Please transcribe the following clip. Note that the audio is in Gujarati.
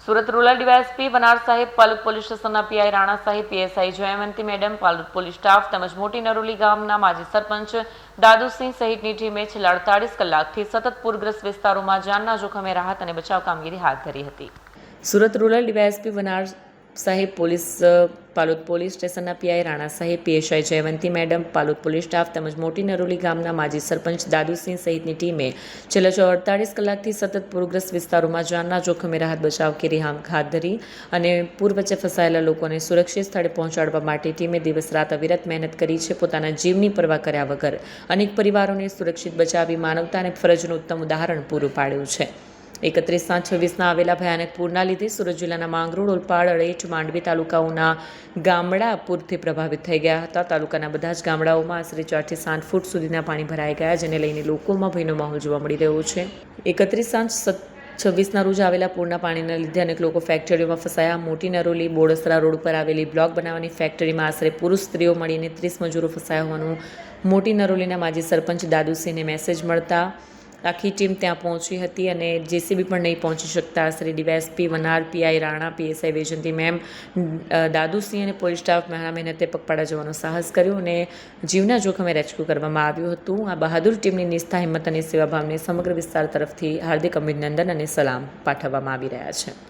સુરત રૂરલ ડીવાયએસપી વનાર સાહેબ, પાલુદ પોલીસ સ્ટેશનના પીઆઈ રાણા સાહેબ, પીએસઆઈ જયવંતી મેડમ, પાલુદ પોલીસ સ્ટાફ તેમજ મોટી નરોલી ગામના માજી સરપંચ દાદુસિંહ સહિતની ટીમે છેલ્લા 48 કલાકથી સતત પૂરગ્રસ્ત વિસ્તારોમાં જાનના જોખમે રાહત અને બચાવ કામગીરી હાથ ધરી હતી. સુરત રૂરલ ડીવાયએસપી વનાર સાહેબ, પોલીસ પાલુદ પોલીસ સ્ટેશનના પીઆઈ રાણા સાહેબ, પીએસઆઈ જયવંતી મેડમ, પાલુદ પોલીસ સ્ટાફ તેમજ મોટી નરોલી ગામના માજી સરપંચ દાદુસિંહ સહિતની ટીમે છેલ્લા 48 કલાકથી સતત પૂરગ્રસ્ત વિસ્તારોમાં જાનના જોખમે રાહત બચાવ કામગીરી હાથ ધરી અને પૂર વચ્ચે ફસાયેલા લોકોને સુરક્ષિત સ્થળે પહોંચાડવા માટે ટીમે દિવસ રાત અવિરત મહેનત કરી છે. પોતાના જીવની પરવા કર્યા વગર અનેક પરિવારોને સુરક્ષિત બચાવી માનવતા અને ફરજનું ઉત્તમ ઉદાહરણ પૂરું પાડ્યું છે. 31/7/26ના આવેલા ભયાનક પૂરના લીધે સુરત જિલ્લાના માંગરોળ, ઓલપાડ, અડેચ, માંડવી તાલુકાઓના ગામડા પૂરથી પ્રભાવિત થઈ ગયા હતા. તાલુકાના બધા જ ગામડાઓમાં આશરે 4 થી 7 ફૂટ સુધીના પાણી ભરાઈ ગયા, જેને લઈને લોકોમાં ભયનો માહોલ જોવા મળી રહ્યો છે. 31/7/26ના રોજ આવેલા પૂરના પાણીના લીધે અનેક લોકો ફેક્ટરીઓમાં ફસાયા. મોટી નરોલી બોડસરા રોડ પર આવેલી બ્લોક બનાવવાની ફેક્ટરીમાં આશરે પુરુષ સ્ત્રીઓ મળીને 30 મજૂરો ફસાયા હોવાનું મોટી નરોલીના માજી સરપંચ દાદુસિંહને મેસેજ મળતા આખી ટીમ ત્યાં પહોંચી હતી અને જેસીબી પણ નહીં પહોંચી શકતા આશરે DYSP વનાર, PI Rana, PSI Vyjayanthi ma'am, દાદુસિંહ અને પોલીસ સ્ટાફ મહેનતે પગપાળા જવાનો સાહસ કર્યો અને જીવના જોખમે રેસ્ક્યુ કરવામાં આવ્યું હતું. આ બહાદુર ટીમની નિષ્ઠા, હિંમત અને સેવાભાવને સમગ્ર વિસ્તાર તરફથી હાર્દિક અભિનંદન અને સલામ પાઠવવામાં આવી રહ્યા છે.